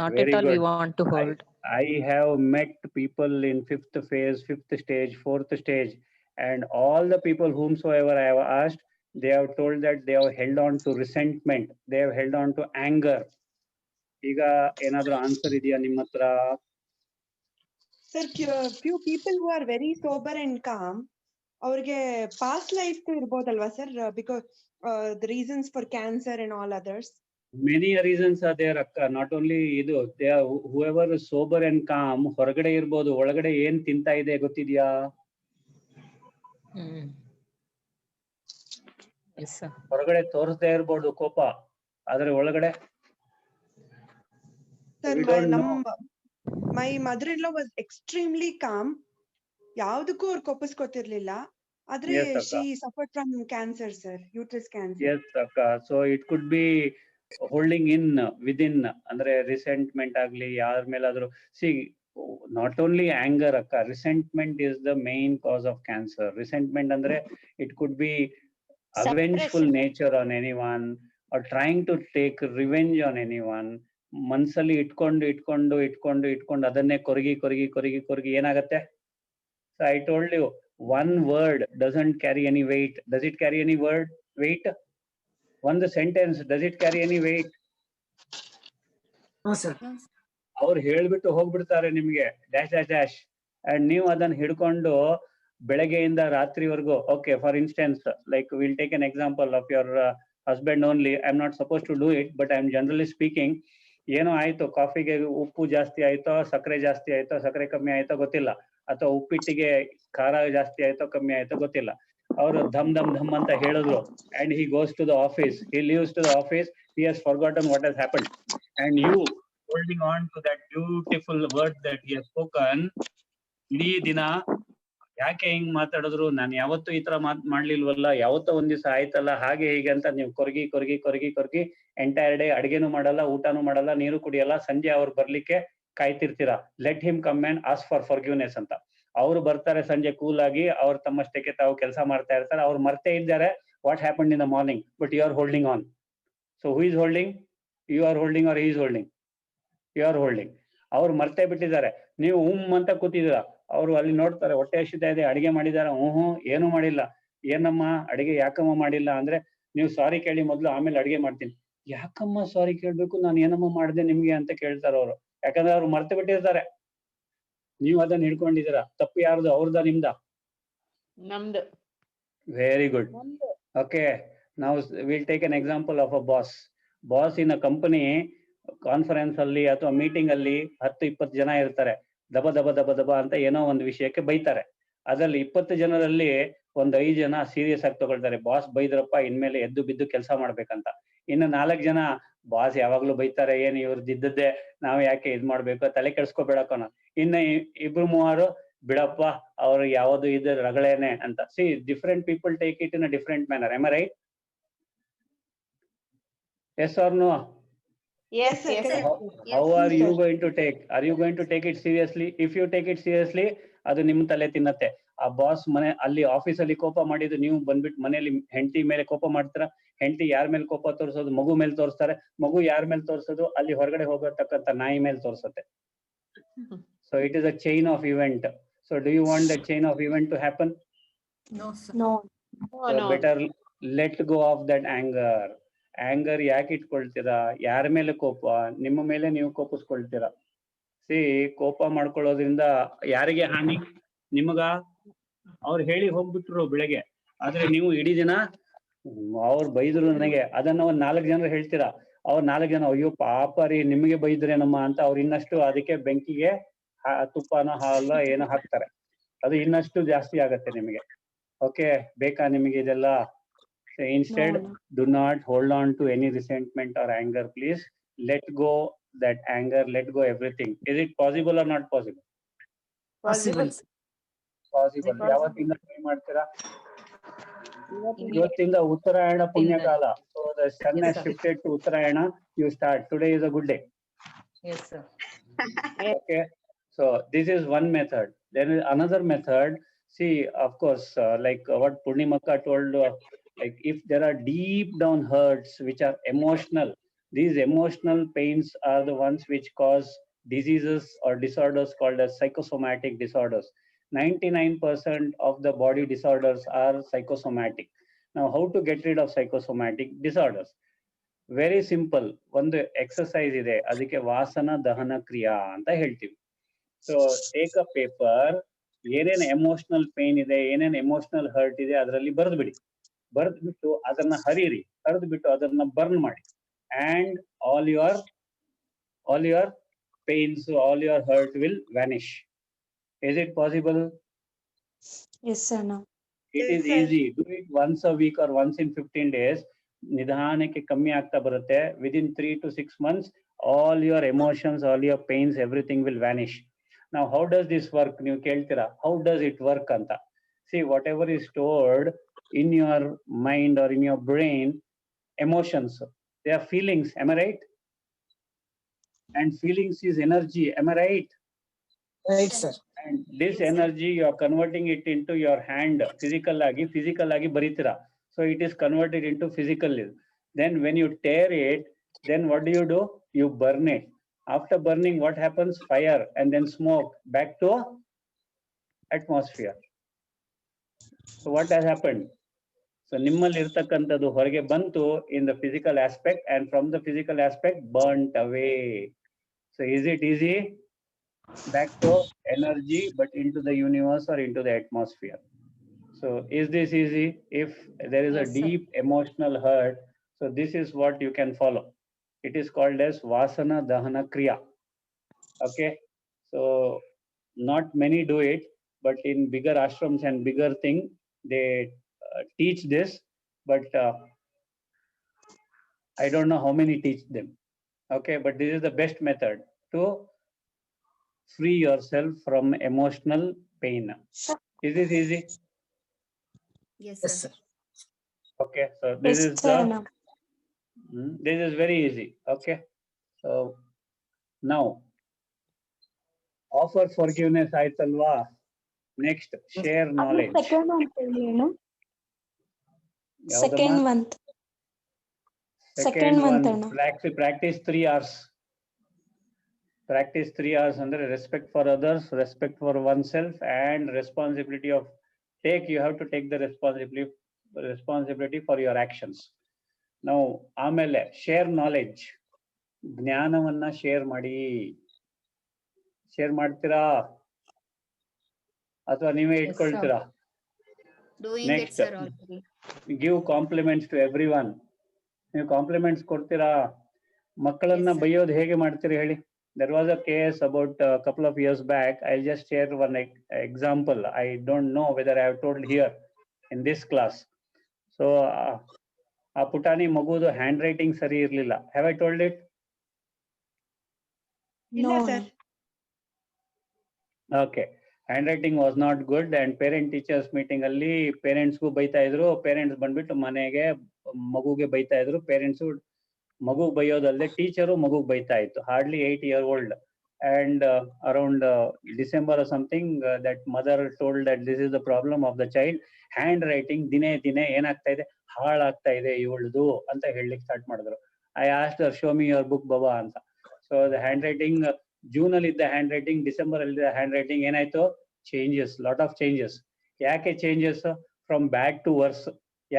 Not Very at all good. we want to hold. I have met people in 5th phase, 5th stage, 4th stage, and all the people whomsoever I have asked, they have told that they have held on to resentment. They have held on to anger. Iga enadru answer idea nimatra? Sir, few people who are very sober and calm, ಅವ್ರಿಗೆ past life ಇರ್ಬೋದಲ್ವಾ sir? Because the reasons for cancer and all others. Many reasons are there akka. Not only idu, they are whoever is sober and calm, ಹೊರಗಡೆ ಇರ್ಬೋದು, ಒಳಗಡೆ ಏನ್ ತಿಂತಾ ಇದೆ ಗೊತ್ತಿದ್ಯಾ? Yes sir. ಹೊರಗಡೆ ತೋರಿಸದೇ ಇರ್ಬೋದು ಕೋಪ, ಆದ್ರೆ ಒಳಗಡೆ Sir, my mother-in-law was extremely calm. ಯಾವ್ದಕ್ಕೂ ಅವ್ರು ಕೋಪಿಸ್ಕೊತಿರ್ಲಿಲ್ಲ. ಆದ್ರೆ she suffered from cancer, sir, uterus cancer. Yes akka. So it could be holding in within, ಅಂದ್ರೆ resentment ಆಗ್ಲಿ, ಯಾರ ಮೇಲಾದ್ರೂ. See, not only anger akka, resentment is the main cause of cancer. Resentment ಅಂದ್ರೆ it could be vengeful nature on anyone or trying to take revenge on anyone. ಮನ್ಸಲ್ಲಿ ಇಟ್ಕೊಂಡು ಅದನ್ನೇ ಕೊರಗಿ ಏನಾಗತ್ತೆ? So I told you, one word doesn't carry any weight. Does it carry any weight? One sentence, does it carry any weight? No, sir. ಅವ್ರು ಹೇಳ್ಬಿಟ್ಟು ಹೋಗ್ಬಿಡ್ತಾರೆ ನಿಮ್ಗೆ dash and ನೀವು ಅದನ್ನ ಹಿಡ್ಕೊಂಡು ಬೆಳಗ್ಗೆಯಿಂದ ರಾತ್ರಿವರೆಗೂ. Okay, for instance, like will take an example of your husband only. I am not suppose to do it, but I am generally speaking. ಏನೋ ಆಯ್ತು, ಕಾಫಿಗೆ ಉಪ್ಪು ಜಾಸ್ತಿ ಆಯ್ತೋ, ಸಕ್ಕರೆ ಜಾಸ್ತಿ ಆಯ್ತೋ, ಸಕ್ಕರೆ ಕಮ್ಮಿ ಆಯ್ತೋ ಗೊತ್ತಿಲ್ಲ, ಅಥವಾ ಉಪ್ಪಿಟ್ಟಿಗೆ ಖಾರ ಜಾಸ್ತಿ ಆಯ್ತೋ ಕಮ್ಮಿ ಆಯ್ತೋ ಗೊತ್ತಿಲ್ಲ. ಅವರು ಧಮ್ ಅಂತ ಹೇಳಿದ್ರು, and he goes to the office, he leaves to the office, he has forgotten what has happened, and you holding on to that beautiful word that he has spoken. ಇಡೀ ದಿನ ಯಾಕೆ ಹಿಂಗ್ ಮಾತಾಡಿದ್ರು, ನಾನು ಯಾವತ್ತೂ ಈ ತರ ಮಾಡ್ಲಿಲ್ವಲ್ಲ, ಯಾವತ್ತೋ ಒಂದ್ ದಿವಸ ಆಯ್ತಲ್ಲ, ಹಾಗೆ ಹೀಗೆ ಅಂತ ನೀವು ಕೊರಗಿ ಎಂಟೈರ್ ಡೇ ಅಡಿಗೆನೂ ಮಾಡಲ್ಲ, ಊಟನೂ ಮಾಡಲ್ಲ, ನೀರು ಕುಡಿಯಲ್ಲ. ಸಂಜೆ ಅವ್ರು ಬರ್ಲಿಕ್ಕೆ ಕಾಯ್ತಿರ್ತೀರಾ. Let him come and ask for forgiveness ಅಂತ. ಅವ್ರು ಬರ್ತಾರೆ ಸಂಜೆ ಕೂಲ್ ಆಗಿ, ಅವ್ರು ತಮ್ಮಷ್ಟಕ್ಕೆ ತಾವು ಕೆಲಸ ಮಾಡ್ತಾ ಇರ್ತಾರೆ. ಅವ್ರು ಮರ್ತೇ ಇದ್ದಾರೆ what happened in the morning, but you are holding on. So who is holding? You are holding or he is holding? You are holding. ಅವ್ರು ಮರ್ತೇ ಬಿಟ್ಟಿದ್ದಾರೆ. ನೀವು ಅಂತ ಕೂತಿದ್ದೀರಾ, ಅವರು ಅಲ್ಲಿ ನೋಡ್ತಾರೆ ಹೊಟ್ಟೆ ಹಸಿತಾ ಇದೆ, ಅಡಿಗೆ ಮಾಡಿದಾರ, ಏನು ಮಾಡಿಲ್ಲ. ಏನಮ್ಮ ಅಡಿಗೆ ಯಾಕಮ್ಮ ಮಾಡಿಲ್ಲ ಅಂದ್ರೆ, ನೀವು ಸಾರಿ ಕೇಳಿ ಮೊದ್ಲು, ಆಮೇಲೆ ಅಡಿಗೆ ಮಾಡ್ತೀನಿ. ಯಾಕಮ್ಮ ಸಾರಿ ಕೇಳ್ಬೇಕು, ನಾನು ಏನಮ್ಮ ಮಾಡಿದೆ ನಿಮ್ಗೆ ಅಂತ ಕೇಳ್ತಾರ ಅವರು. ಯಾಕಂದ್ರೆ ಅವ್ರು ಮರ್ತು ಬಿಟ್ಟಿರ್ತಾರೆ. ನೀವು ಅದನ್ನ ಹಿಡ್ಕೊಂಡಿದ್ದೀರಾ. ತಪ್ಪು ಯಾರ್ದು, ಅವ್ರದ ನಿಮ್ದ? ನಮ್ದು. Very good. ಓಕೆ, ನಾವು will take an example of a boss. Boss in a company conference ಅಲ್ಲಿ ಅಥವಾ ಮೀಟಿಂಗ್ ಅಲ್ಲಿ 10-20 ಜನ ಇರ್ತಾರೆ. ದಬ ದಬ ದಬ ದಬ ಅಂತ ಏನೋ ಒಂದು ವಿಷಯಕ್ಕೆ ಬೈತಾರೆ. ಅದರಲ್ಲಿ 20 ಜನರಲ್ಲಿ ಒಂದು 5 ಜನ ಸೀರಿಯಸ್ ಆಗಿ ತಗೊಳ್ತಾರೆ, ಬಾಸ್ ಬೈದ್ರಪ್ಪ, ಇನ್ಮೇಲೆ ಎದ್ದು ಬಿದ್ದು ಕೆಲಸ ಮಾಡ್ಬೇಕಂತ. ಇನ್ನು 4 ಜನ, ಬಾಸ್ ಯಾವಾಗ್ಲೂ ಬೈತಾರೆ, ಏನು ಇವ್ರದ್ದು ಇದ್ದದ್ದೇ, ನಾವು ಯಾಕೆ ಇದ್ ಮಾಡ್ಬೇಕು, ತಲೆ ಕೆಡ್ಸ್ಕೊಬೇಡಕೋಣ. ಇನ್ನು 2-3 ಬಿಡಪ್ಪ, ಅವ್ರು ಯಾವುದು ಇದು ರಗಳೇನೆ ಅಂತ. See, different people take it in a different manner. Am I right? Yes or no? Yes, sir. Yes, Correct. How are you going to take? Are you going to take it seriously? If you take it seriously, ಅದು ನಿಮ್ ತಲೆ ತಿನ್ನತ್ತೆ. ಆ boss ಮನೆ ಅಲ್ಲಿ office ಅಲ್ಲಿ ಕೋಪ ಮಾಡಿದ್ದು, ನೀವು ಬಂದ್ಬಿಟ್ಟು ಮನೆಯಲ್ಲಿ ಹೆಂಡತಿ ಮೇಲೆ ಕೋಪ ಮಾಡ್ತೀರಾ. ಹೆಂಡತಿ ಯಾರ ಮೇಲೆ ಕೋಪ ತೋರಿಸೋದು? ಮಗು ಮೇಲೆ ತೋರಿಸ್ತಾರೆ. ಮಗು ಯಾರ ಮೇಲೆ ತೋರಿಸೋದು? ಅಲ್ಲಿ ಹೊರಗಡೆ ಹೋಗತಕ್ಕಂತ ನಾಯಿ ಮೇಲೆ ತೋರಿಸುತ್ತೆ. So it is a chain of event. So do you want that chain of event to happen? No, sir. No. So better let go of that anger. Anger ಯಾಕೆ ಇಟ್ಕೊಳ್ತೀರಾ? ಯಾರ ಮೇಲೆ ಕೋಪ? ನಿಮ್ಮ ಮೇಲೆ ನೀವು ಕೋಪಿಸ್ಕೊಳ್ತೀರಾ. ಸಿ, ಕೋಪ ಮಾಡ್ಕೊಳ್ಳೋದ್ರಿಂದ ಯಾರಿಗೆ ಹಾನಿ? ನಿಮಗ? ಅವ್ರು ಹೇಳಿ ಹೋಗ್ಬಿಟ್ರು ಬೆಳಗ್ಗೆ, ಆದ್ರೆ ನೀವು ಇಡೀ ದಿನ ಅವ್ರು ಬೈದ್ರು ನನಗೆ, ಅದನ್ನ ಒಂದ್ 4 ಜನರು ಹೇಳ್ತೀರಾ. ಅವ್ರು 4 ಜನ, ಅಯ್ಯೋ ಪಾಪ ರೀ, ನಿಮಗೆ ಬೈದ್ರೇನಮ್ಮ ಅಂತ ಅವ್ರು ಇನ್ನಷ್ಟು ಅದಕ್ಕೆ ಬೆಂಕಿಗೆ ತುಪ್ಪನ ಹಾಲ ಏನೋ ಹಾಕ್ತಾರೆ. ಅದು ಇನ್ನಷ್ಟು ಜಾಸ್ತಿ ಆಗತ್ತೆ ನಿಮಗೆ. ಓಕೆ, ಬೇಕಾ ನಿಮಗೆ ಇದೆಲ್ಲ? Instead, do not hold on to any resentment or anger. Please let go that anger, let go everything. Is it possible or not possible? Possible. Possible. ಯಾವತ್ತಿಂದ ಟ್ರೈ ಮಾಡ್ತೀರಾ? ಇವತ್ತಿಂದ ಉತ್ತರಾಯಣ ಪುಣ್ಯಕಾಲ. So the sun has shifted to Uttarayana. You start. Today is a good day. Yes, sir. Okay. So this is one method. There is another method. See, of course, like what Purnimaka told, like if there are deep down hurts which are emotional, these emotional pains are the ones which cause diseases or disorders called as psychosomatic disorders. 99% of the body disorders are psychosomatic. Now, how to get rid of psychosomatic disorders? Very simple. ಒಂದು exercise ಇದೆ, ಅದಕ್ಕೆ ವಾಸನ ದಹನ ಕ್ರಿಯಾ ಅಂತ ಹೇಳ್ತೀವಿ. So take a paper, ಏನೇನು emotional pain ಇದೆ, ಏನೇನು ಎಮೋಷನಲ್ ಹರ್ಟ್ ಇದೆ ಅದರಲ್ಲಿ ಬರೆದ್ಬಿಡಿ. ಬರೆದ್ಬಿಟ್ಟು ಅದನ್ನ ಹರಿರಿ, ಹರಿದ್ಬಿಟ್ಟು ಅದನ್ನ ಬರ್ನ್ ಮಾಡಿ. And all your pains, all your hurt will vanish. Is it possible? Yes, sir. No. It Yes, is sir. easy. Do it once a week or once in 15 days. ನಿಧಾನಕ್ಕೆ ಕಮ್ಮಿ ಆಗ್ತಾ ಬರುತ್ತೆ. Within 3 to 6 months, all your emotions, all your pains, everything will vanish. Now, how does this work? ನೀವು ಕೇಳ್ತೀರಾ, how does it work ಅಂತ? See, whatever is stored in your mind or in your brain, emotions, they are feelings. Am I right? And feelings is energy. Am I right? Right, sir. And this energy, you are converting it into your hand, physical agi baritira. So it is converted into physical. Then when you tear it, then what do? You burn it. After burning, what happens? Fire and then smoke back to atmosphere. So what has happened? So ನಿಮ್ಮಲ್ಲಿ ಇರ್ತಕ್ಕಂಥದ್ದು ಹೊರಗೆ ಬಂತು in the physical aspect, and from the physical aspect burnt away. So is it easy? Back to energy, but into the universe or into the atmosphere. So is this easy? If there is a Yes, sir. deep emotional hurt, so this is what you can follow. It is called as Vasana Dahana Kriya. Okay. So not many do it, but in bigger ashrams and bigger thing, they teach this, but I don't know how many teach them. Okay, but this is the best method to free yourself from emotional pain. Is this easy? Yes, Yes, sir. sir. Okay, so this Yes, is sir. the No. this is very easy. Okay, so now offer forgiveness aitalva. Next, share knowledge. Second one, ಏನು? ಯಾವ್ದಮ್ಮ? Second one. Second month one, ಅಣ್ಣ. practice 3 hours. Practice 3 hours under respect for others, respect for oneself, and responsibility of you have to take the responsibility for your actions. Now, ಆಮೇಲೆ share knowledge. ಜ್ಞಾನವನ್ನ share ಮಾಡಿ. Share ಮಾಡ್ತೀರಾ ಅಥವಾ ನೀವೇ ಇಟ್ಕೊಳ್ತೀರಾ? Doing it, Next, sir, already. give compliments to everyone. ನೀವು compliments ಕೊಡ್ತೀರಾ? ಮಕ್ಕಳನ್ನ Yes, sir. ಬೈಯೋದು ಹೇಗೆ ಮಾಡ್ತೀರಿ ಹೇಳಿ? There was a case about a couple of years back. I'll just share one example. I don't know whether I have told here in this class. So, ಆ ಪುಟಾಣಿ ಮಗುದು hand writing ಸರಿ ಇರ್ಲಿಲ್ಲ. Have I told it? ಇಲ್ಲ No, sir. Okay. Hand writing was not good and parent teachers meeting ಅಲ್ಲಿ ಪೇರೆಂಟ್ಸ್ಗೂ ಬೈತಾ ಇದ್ರು. Parents ಬಂದ್ಬಿಟ್ಟು ಮನೆಗೆ ಮಗುಗೆ ಬೈತಾ ಇದ್ರು. ಪೇರೆಂಟ್ಸ್ ಮಗುಗ್ ಬೈಯೋದಲ್ಲದೆ ಟೀಚರು ಮಗುಗ್ ಬೈತಾ ಇತ್ತು. Hardly 8 year old. And around December or something, that mother told that this is the problem of the child. Hand writing ದಿನೇ ದಿನೇ ಏನಾಗ್ತಾ ಇದೆ, ಹಾಳಾಗ್ತಾ ಇದೆ ಇವಳ್ದು ಅಂತ ಹೇಳಲಿಕ್ಕೆ ಸ್ಟಾರ್ಟ್ ಮಾಡಿದ್ರು. I asked her, show me your book ಬಾಬಾ ಅಂತ. So the handwriting, June ಅಲ್ಲಿ ಇದ್ದ ಹ್ಯಾಂಡ್ ರೈಟಿಂಗ್, ಡಿಸೆಂಬರ್ ಅಲ್ಲಿ ಹ್ಯಾಂಡ್ ರೈಟಿಂಗ್ ಏನಾಯ್ತು? Changes, lot of changes. ಯಾಕೆ changes? From bad to worse.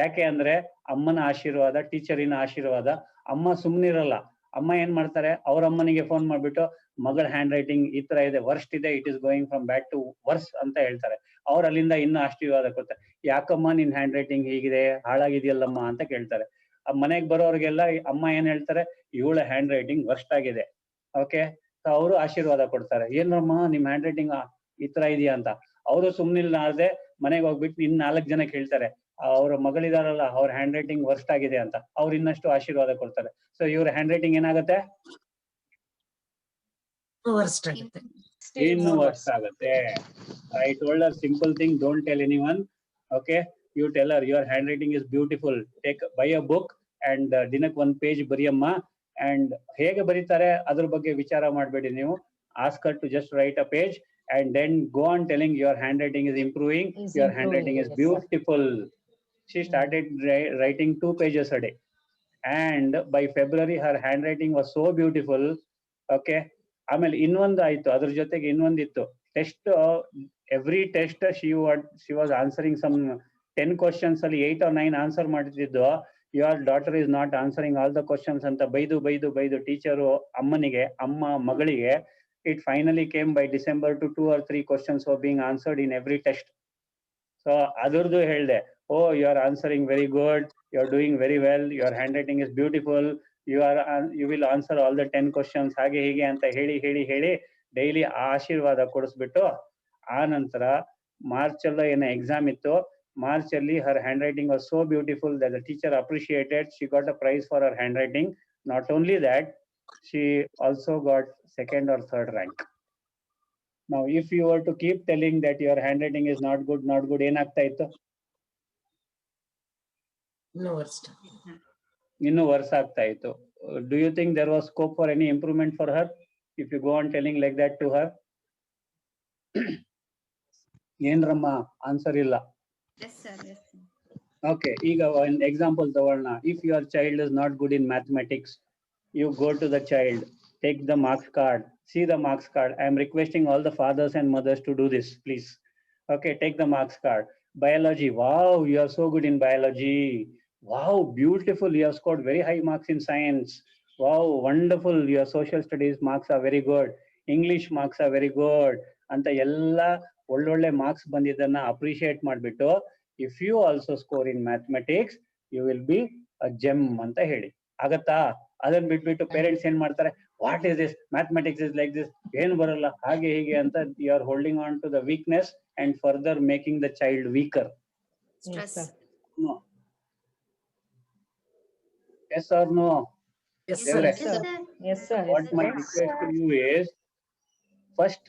ಯಾಕೆ ಅಂದ್ರೆ ಅಮ್ಮನ ಆಶೀರ್ವಾದ, ಟೀಚರಿನ ಆಶೀರ್ವಾದ. ಅಮ್ಮ ಸುಮ್ನಿರಲ್ಲ. ಅಮ್ಮ ಏನ್ ಮಾಡ್ತಾರೆ, ಅವ್ರ ಅಮ್ಮನಿಗೆ ಫೋನ್ ಮಾಡ್ಬಿಟ್ಟು ಮಗಳ ಹ್ಯಾಂಡ್ ರೈಟಿಂಗ್ ಈ ತರ ಇದೆ, ವರ್ಸ್ಟ್ ಇದೆ, it is going from bad to worse ಅಂತ ಹೇಳ್ತಾರೆ. ಅವ್ರ ಅಲ್ಲಿಂದ ಇನ್ನೂ ಆಶೀರ್ವಾದ ಕೊಡ್ತಾರೆ. ಯಾಕಮ್ಮ ನಿನ್ ಹ್ಯಾಂಡ್ ರೈಟಿಂಗ್ ಹೀಗಿದೆ, ಹಾಳಾಗಿದೆಯಲ್ಲಮ್ಮ ಅಂತ ಕೇಳ್ತಾರೆ. ಮನೆಗೆ ಬರೋರ್ಗೆಲ್ಲ ಅಮ್ಮ ಏನ್ ಹೇಳ್ತಾರೆ, ಇವಳ ಹ್ಯಾಂಡ್ ರೈಟಿಂಗ್ ವರ್ಸ್ಟ್ ಆಗಿದೆ. ಓಕೆ, ಅವರು ಆಶೀರ್ವಾದ ಕೊಡ್ತಾರೆ. ಏನಮ್ಮ ನಿಮ್ ಹ್ಯಾಂಡ್ ರೈಟಿಂಗ್ ಈ ತರ ಇದೆಯಾ ಅಂತ. ಅವರು ಸುಮ್ನಿಲ್ಲಾರ್ದೆ ಮನೆಗೆ ಹೋಗ್ಬಿಟ್ಟು ಇನ್ 4 ಜನ ಕೇಳ್ತಾರೆ, ಅವ್ರ ಮಗಳಿದಾರಲ್ಲ ಅವ್ರ ಹ್ಯಾಂಡ್ ರೈಟಿಂಗ್ ವರ್ಸ್ಟ್ ಆಗಿದೆ ಅಂತ. ಅವ್ರು ಇನ್ನಷ್ಟು ಆಶೀರ್ವಾದ ಕೊಡ್ತಾರೆ. ಸೊ ಇವ್ರ ಹ್ಯಾಂಡ್ ರೈಟಿಂಗ್ ಏನಾಗುತ್ತೆ? worst ಆಗುತ್ತೆ. ಇನ್ನು ವರ್ಸ್ಟ್ ಆಗುತ್ತೆ. I told her simple thing, don't tell anyone. Okay, you tell her your handwriting is beautiful. Take buy a book and ದಿನಕ್ಕೆ 1 page ಬರಿಯಮ್ಮ. ಅಂಡ್ ಹೇಗೆ ಬರೀತಾರೆ ಅದ್ರ ಬಗ್ಗೆ ವಿಚಾರ ಮಾಡಬೇಡಿ ನೀವು. Ask her to just write a page and then go on telling your handwriting is improving, your handwriting is beautiful. She started writing 2 pages a day, and by February her handwriting was so beautiful. Okay, ಆಮೇಲೆ ಇನ್ನೊಂದು ಆಯ್ತು, ಅದ್ರ ಜೊತೆಗೆ ಇನ್ನೊಂದಿತ್ತು test. Every test she was answering some 10 questions ಅಲ್ಲಿ 8 or 9 answer ಮಾಡ್ತಿದ್ದು. your daughter is not answering all the questions ಅಂತ ಬೈದು ಟೀಚರು ಅಮ್ಮನಿಗೆ, ಅಮ್ಮ ಮಗಳಿಗೆ. It finally came by December to 2 or 3 questions were being answered in every test. So adurdu helde, oh, you are answering very good, you are doing very well, your handwriting is beautiful, you will answer all the 10 questions hage hege anta heli daily ಆಶೀರ್ವಾದ ಕೊಡಿಸ್ಬಿಟ್ಟು. ಆ ನಂತರ March ಅಲ್ಲ ಏನೋ exam ಇತ್ತು. March ಅಲ್ಲಿ her handwriting was so beautiful that the teacher appreciated. She got a prize for her handwriting. Not only that, she also got 2nd or 3rd rank. Now, if you were to keep telling that your handwriting is not good, ಏನಾಗ್ತಾ ಇತ್ತು? ಇನ್ನು worst. ಇನ್ನು verse ಆಗ್ತಾ ಇತ್ತು. Do you think there was scope for any improvement for her if you go on telling like that to her? ಏನ್ರಮ್ಮ answer ಇಲ್ಲ. Yes, sir. Yes, sir. Okay, ಈಗ ಒಂದು ಎಕ್ಸಾಂಪಲ್ ತಗೊಳ್ಳೋಣ. If your child is not good in mathematics, you go to the child, take the marks card, see the marks card. I am requesting all the fathers and mothers to do this, please. Okay, take the marks card. Biology, wow, you are so good in biology. Wow, beautiful, you have scored very high marks in science. Wow, wonderful, your social studies marks are very good. English marks are very good. ಅಂತ ಎಲ್ಲ ಒಳ್ಳೊಳ್ಳೆ marks ಬಂದಿದ್ದನ್ನ appreciate ಮಾಡಿಬಿಟ್ಟು, if you also score in mathematics you will be a gem ಅಂತ ಹೇಳಿ. ಆಗತ್ತಾ? ಅದನ್ನ ಬಿಟ್ಬಿಟ್ಟು ಪೇರೆಂಟ್ಸ್ ಏನ್ ಮಾಡ್ತಾರೆ, what is this, mathematics is like this, ಏನು ಬರಲ್ಲ ಹಾಗೆ ಹೀಗೆ ಅಂತ you are holding on to the weakness and further making the child weaker. Stress. No. Yes or no? Yes, Yes, sir. Yes, sir. sir. Yes, sir. What my request to you is, first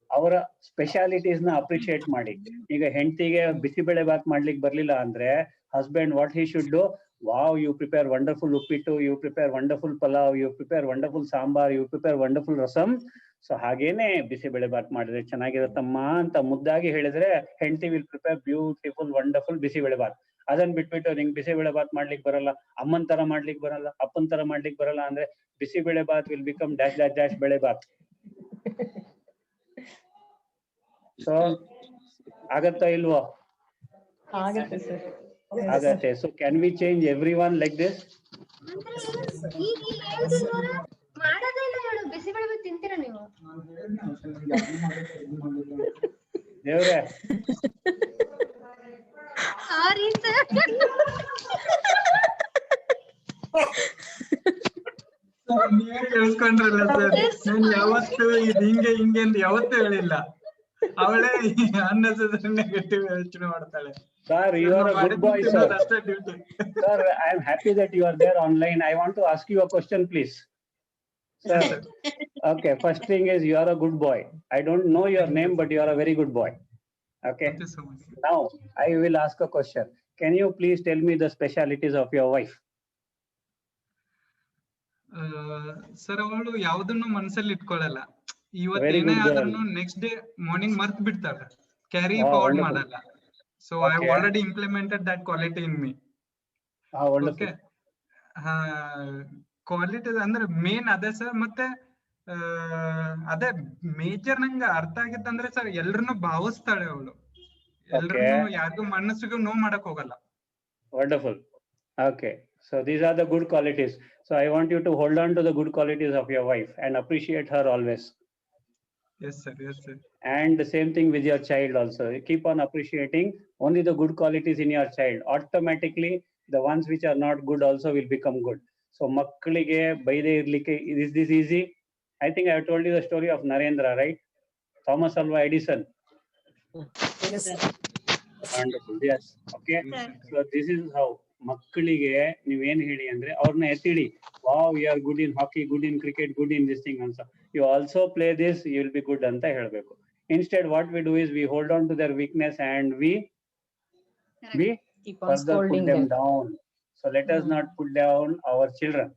ಅವರ specialities ನ appreciate ಮಾಡಿ. ಈಗ ಹೆಂಡತಿಗೆ ಬಿಸಿಬೇಳೆ ಬಾತ್ ಮಾಡ್ಲಿಕ್ಕೆ ಬರ್ಲಿಲ್ಲ ಅಂದ್ರೆ husband what he should do, wow, you prepare wonderful uppittu, you prepare wonderful pulao, you prepare wonderful sambar, you prepare wonderful rasam. So ಹಾಗೇನೆ ಬಿಸಿಬೇಳೆ ಬಾತ್ ಮಾಡಿದ್ರೆ ಚೆನ್ನಾಗಿರತ್ತಮ್ಮ ಅಂತ ಮುದ್ದಾಗಿ ಹೇಳಿದ್ರೆ ಹೆಂಡತಿ will prepare beautiful wonderful bisibele bath. ಅದನ್ನ ಬಿಟ್ಬಿಟ್ಟು ನಿಂಗೆ ಬಿಸಿಬೇಳೆ ಬಾತ್ ಮಾಡ್ಲಿಕ್ಕೆ ಬರಲ್ಲ, ಅಮ್ಮನ್ ತರ ಮಾಡ್ಲಿಕ್ಕೆ ಬರಲ್ಲ, ಅಪ್ಪನ್ ತರ ಮಾಡ್ಲಿಕ್ಕೆ ಬರಲ್ಲ ಅಂದ್ರೆ bisibele bath will become dash dash dash bele bath. So ಆಗತ್ತಾ ಇಲ್ವೋ? ಆಗತ್ತೆ ಸರ್. ಆಗತ್ತೆ. So can we change everyone like this? ಈಗ ಇಲ್ಲಿ ಹೇಳ್ತಿರೋರು ಮಾಡೋದೇ ಇಲ್ಲ ಹೇಳು, ಬಿಸಿಬೇಳೆ ಬಾತ್ ತಿಂತೀರಾ ನೀವು? ದೇವ್ರೆ, ಸಾರಿ ಸರ್. ನೀವೇ ಕೇಳಿಸ್ಕೊಂಡ್ರಲ್ಲ ಸರ್, ನಾನು ಯಾವತ್ತು ಇದು ಹಿಂಗೆ ಹಿಂಗೆ ಅಂತ ಯಾವತ್ತೂ ಹೇಳಿಲ್ಲ. ಅವಳೇ ಅನ್ನೆಸೆಸರಿ ನೆಗೆಟಿವ್ ಯೋಚನೆ ಮಾಡ್ತಾಳೆ. sir, you are a good boy, sir. ಅಷ್ಟೇ duty. Sir, I am happy that you are there online. I want to ask you a question, please. Sir, okay, first thing is you are a good boy. I don't know your name, but you are a very good boy. Okay. Thank you so much. Now, I will ask a question. Can you please tell me the specialities of your wife? Sir ಅವಳು ಯಾವ್ದನ್ನು ಮನಸ್ಸಲ್ಲಿ ಇಟ್ಕೊಳ್ಳಲ್ಲ. ಇವತ್ತು Very ಏನೇ good girl. ಆದ್ರೂ next day morning ಮರ್ತ್ ಬಿಡ್ತಾಳೆ, carry Wow, forward wonderful. ಮಾಡಲ್ಲ. So I have Okay. Already implemented that quality in me. Wonderful. Okay, quality ಅಂದ್ರೆ main ಅದೇ sir. ಮತ್ತೆ ಅದೇ ಮೇಜರ್ ನಂಗೆ ಅರ್ಥ ಆಗಿತ್ತಂದ್ರೆ ಸರ್, ಎಲ್ರನ್ನು ಭಾವಿಸ್ತಾಳೆ ಅವಳು. ಎಲ್ರನ್ನು ಯಾರಿಗೂ ಮನಸ್ಸಿಗೂ ನೋವು ಮಾಡಕ್ ಹೋಗಲ್ಲ. Wonderful. Okay. So these are the good qualities. So I want you to hold on to the good qualities of your wife and appreciate her always. Yes sir, yes sir. And the same thing with your child also. Keep on appreciating only the good qualities in your child. Automatically, the ones which are not good also will become good. So makkalige baide irlike, is this easy? I think I have told you the story of Narendra, right? Thomas Alva Edison. Yes, sir. Wonderful. Yes. Okay. So this is how ಮಕ್ಕಳಿಗೆ ನೀವೇನ್ ಹೇಳಿ ಅಂದ್ರೆ ಅವ್ರನ್ನ ಎತ್ತಿಡಿ. Wow, you are good in hockey, good in cricket, good in this thing ಅಂತ. You also play this, you will be good ಅಂತ ಹೇಳ್ಬೇಕು. Instead what we do is we hold on to their weakness and we Keep on further put scolding them them. down. So let us not put down our children.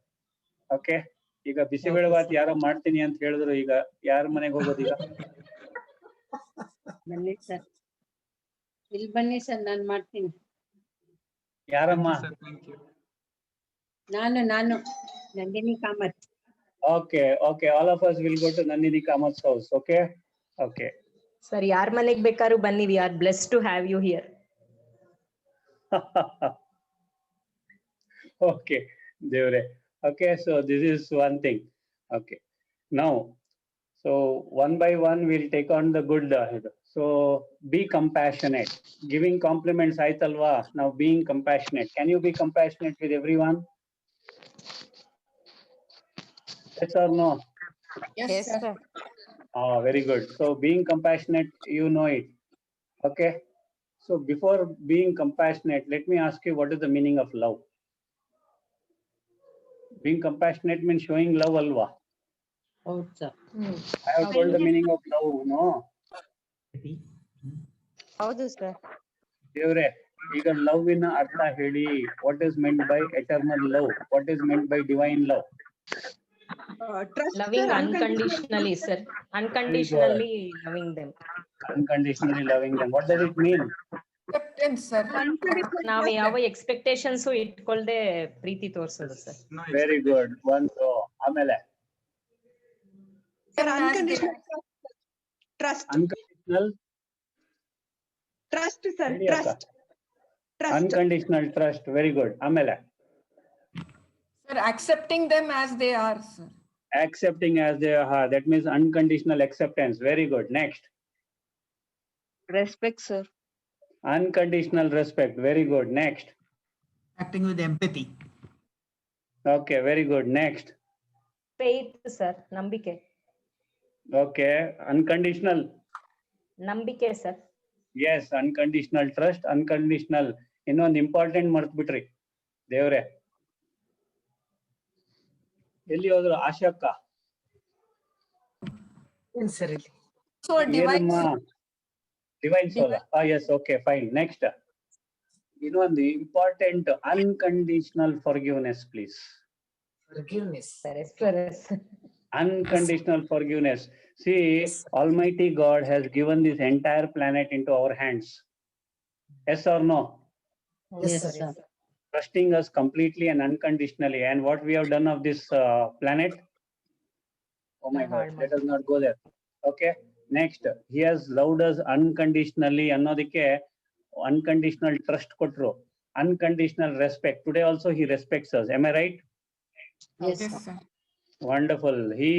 Okay. ಈಗ ಬಿಸಿಬೇಳೆ ಬಾತ್ ಯಾರೋ ಮಾಡ್ತೀನಿ ಅಂತ ಹೇಳಿದ್ರು, ಈಗ ಯಾರ ಮನೆಗೆ ಹೋಗೋದು ಈಗ? ಬನ್ನಿ ಸರ್, ಇಲ್ಲಿ ಬನ್ನಿ ಸರ್, ನಾನು ಮಾಡ್ತೀನಿ. ಯಾರಮ್ಮ? Thank you. ನಾನು Nandini Kamath. Okay, okay. All of us will go to Nandini Kamat's house. Okay, okay. Sir, ಯಾರ್ ಮನೆಗ್ ಬೇಕಾದ್ರೂ ಬನ್ನಿ. We are blessed to have you here. Okay, Devre. Okay, so this is one thing. Okay, now, so one by one we'll take on the good. So be compassionate. Giving compliments, aitalva. Now being compassionate. Can you be compassionate with everyone? Yes or no? Yes, sir. Ah, very good. So being compassionate, you know it. Okay. So before being compassionate, let me ask you, what is the meaning of love? Being compassionate means showing love, alva. ಹೌದು sir. I have told the meaning of love, no? ಹೌದು sir. Devre, ಈಗ love ಇನ ಅರ್ಥ ಹೇಳಿ. What is meant by eternal love? What is meant by divine love? Trust, Leving sir, unconditionally, sir. Unconditionally loving them. Unconditionally loving them. What does it mean? Acceptance, sir. ನಾವ್ ಯಾವ expectations ಇಟ್ಕೊಳ್ದೆ ಪ್ರೀತಿ ತೋರ್ಸೋದು sir. No, Very good. One so ಆಮೇಲೆ Sir, unconditional trust. unconditional Trust, sir. ಹೇಳಿ ಅಕ್ಕ. Trust. Trust. Unconditional trust. Very good. ಆಮೇಲೆ Sir, accepting them as they are, sir. accepting as they are. That means unconditional acceptance. Very good. Next. Respect, sir. Unconditional respect. Very good. Next. Acting with empathy. Okay. Very good. Next. Faith sir, ನಂಬಿಕೆ. Okay. Unconditional. ನಂಬಿಕೆ sir. Yes. Unconditional trust. Unconditional. ಇನ್ನೊಂದು important ಮರ್ತ್ ಬಿಟ್ರಿ ದೇವ್ರೆ. ಎಲ್ಲಿ ಹೋದ್ರು ಆಶಕ್ಕ? Sir, So divine. Divine soul. Yes. Okay. Fine. Next. ಇನ್ನೊಂದು important unconditional forgiveness, please. forgiveness. Unconditional forgiveness. See, Almighty God has given this entire planet into our hands. Yes or no? Yes, sir. Trusting us completely and unconditionally. And what we have done of this planet? Oh my God, let us not go there. Okay. Next, he has loved us unconditionally. ಅನ್ನೋದಕ್ಕೆ unconditional trust ಕೊಟ್ರು, unconditional respect. Today also he respects us. Am I right? Yes, Yes, sir. sir. Wonderful. He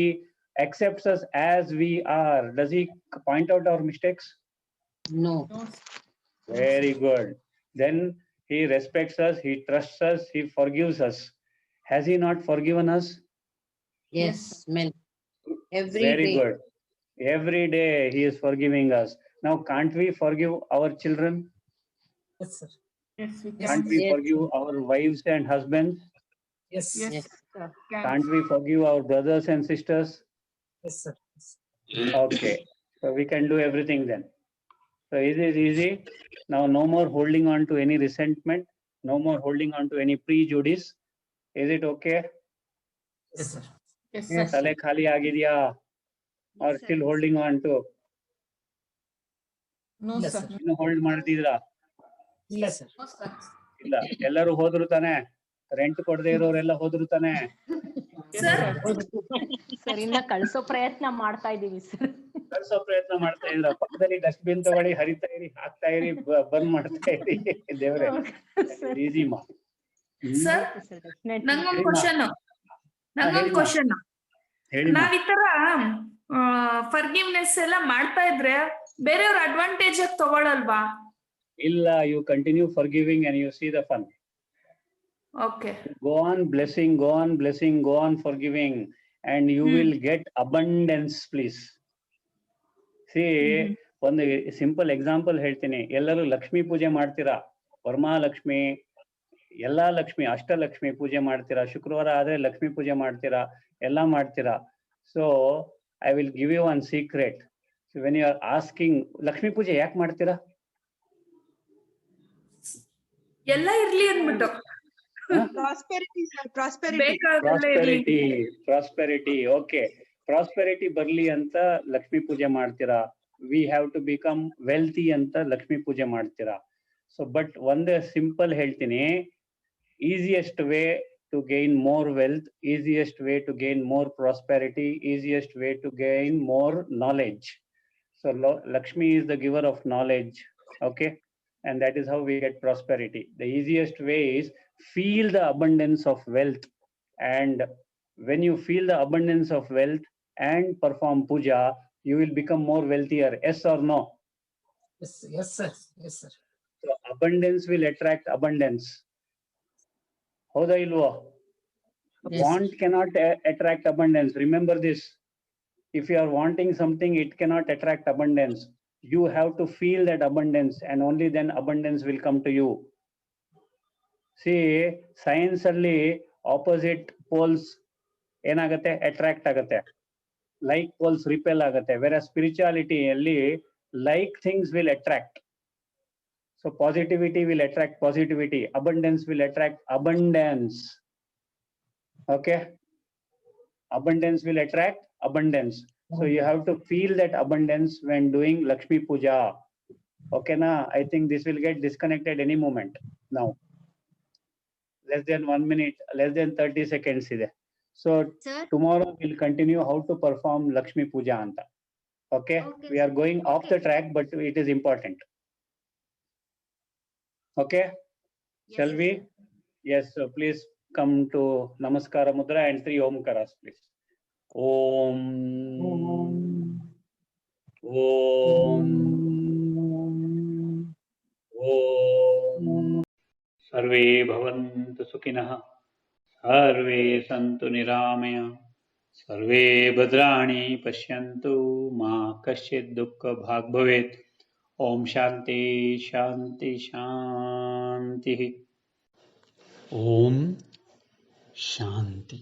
accepts us as we are. Does he point out our mistakes? No. No, Very good. Then he respects us, he trusts us, he forgives us. Has he not forgiven us? Yes, man. Every Very day. good. Every day he is forgiving us. Now, can't we forgive our children? Yes, sir. yes, we Yes, can. Can't we Yes. forgive our wives and husbands? Yes. Yes, Yes. sir. Can. Can't we forgive our brothers and sisters? Yes, sir. Okay. So we can do everything then. So it is easy. Now, no more holding on to any resentment, no more holding on to any prejudice. Is it okay? Yes, sir. Yes, Yes. sir. Tale khali ಆಗಿದೆಯಾ? Or Yes, sir. still holding on to? No, Yes, sir. sir. ಇನ್ನು hold ಮಾಡ್ತಿದ್ರಾ? ಇಲ್ಲ sir. No, sir. ಇಲ್ಲ, ಎಲ್ಲರೂ ಹೋದ್ರು ತಾನೆ? Rent ಕೊಡದೆ ಇರೋರೆಲ್ಲ ಹೋದ್ರು ತಾನೆ? Yes, sir. ಸರ್ ಇನ್ನ ಕಳ್ಸೋ ಪ್ರಯತ್ನ ಮಾಡ್ತಾ ಇದೀವಿ ಸರ್. ಕಳ್ಸೋ ಪ್ರಯತ್ನ ಮಾಡ್ತಾ ಇದ್ರ, ಪಕ್ಕದಲ್ಲಿ ಡಸ್ಟ್ಬಿನ್ ತಗೊಳ್ಳಿ, ಹರಿತಾ ಇರಿ, ಹಾಕ್ತಾ ಇರಿ, ಬಂದ್ ಮಾಡ್ತಾ ಇರಿ. ದೇವ್ರೆ, ಈಸಿ ಮಾ. ಸರ್ ನಂಗೊಂದು ಕ್ವಶನ್ ಹೇಳಿ ಮಾ. ನಾವ್ ಈ ತರ ಫರ್ಗಿವ್ನೆಸ್ ಎಲ್ಲ ಮಾಡ್ತಾ ಇದ್ರೆ ಬೇರೆಯವ್ರ ಅಡ್ವಾಂಟೇಜ್ ತಗೊಳಲ್ವಾ? ಇಲ್ಲ, you continue forgiving and you see the fun. Okay. Go on blessing, go on blessing, go on forgiving, and you will get abundance, please. See, ಒಂದು ಸಿಂಪಲ್ ಎಕ್ಸಾಂಪಲ್ ಹೇಳ್ತೀನಿ. ಎಲ್ಲರೂ ಲಕ್ಷ್ಮೀ ಪೂಜೆ ಮಾಡ್ತೀರಾ, ವರಮಹಾಲಕ್ಷ್ಮಿ, ಎಲ್ಲಾ ಲಕ್ಷ್ಮಿ, ಅಷ್ಟಲಕ್ಷ್ಮಿ ಪೂಜೆ ಮಾಡ್ತೀರಾ, ಶುಕ್ರವಾರ ಆದ್ರೆ ಲಕ್ಷ್ಮೀ ಪೂಜೆ ಮಾಡ್ತೀರಾ, ಎಲ್ಲ ಮಾಡ್ತೀರಾ. So I will give you one secret. When you are asking, Lakshmi ಪೂಜೆ ಯಾಕೆ ಮಾಡ್ತೀರಾ? ಎಲ್ಲ ಇರ್ಲಿ ಅಂದ್ಬಿಟ್ಟು Prosperity, sir. Prosperity. ಬೇಕಾದಲ್ಲ ಇರ್ಲಿ. ಪ್ರಾಸ್ಪೆರಿಟಿ. ಓಕೆ, ಪ್ರಾಸ್ಪೆರಿಟಿ ಬರ್ಲಿ ಅಂತ ಲಕ್ಷ್ಮೀ ಪೂಜೆ ಮಾಡ್ತೀರಾ. We have to become wealthy ಅಂತ ಲಕ್ಷ್ಮೀ ಪೂಜೆ ಮಾಡ್ತೀರಾ. ಸೊ ಬಟ್ ಒಂದೇ ಸಿಂಪಲ್ ಹೇಳ್ತೀನಿ, easiest way to gain more wealth, easiest way to gain more prosperity, easiest way to gain more knowledge. So Lakshmi is the giver of knowledge, okay? And that is how we get prosperity. The easiest way is feel the abundance of wealth. And when you feel the abundance of wealth and perform puja, you will become more wealthier. Yes or no? Yes, yes, sir. Yes, sir. So abundance will attract abundance. ಹೌದಾ ಇಲ್ವೋ? Want cannot attract abundance. Remember this. If you are wanting something, it cannot attract abundance. You have to feel that abundance, and only then abundance will come to you. See, science ಅಲ್ಲಿ opposite poles ಏನಾಗತ್ತೆ? Attract ಆಗತ್ತೆ. Like poles repel ಆಗತ್ತೆ. Whereas spirituality ಅಲ್ಲಿ like things will attract. So positivity will attract positivity. Abundance will attract abundance. Okay? Abundance will attract abundance. So you have to feel that abundance when doing Lakshmi Puja. Okay, na? I think this will get disconnected any moment now. Less than 1 minute, less than 30 seconds ide. So Sir? tomorrow we'll continue how to perform Lakshmi Puja anta. Okay? Okay, We are sir. going off the track, but it is important. Okay? Yes, Shall sir. we? Yes, so please come to Namaskara Mudra and 3 Omkaras, please. Om. Om. Om. Sarve bhavantu sukhinah. Sarve santu niramaya. Sarve bhadrani pashyantu. Ma kaschid dukkha bhag bhavet. Om Shanti Shanti Shanti. Om Shanti.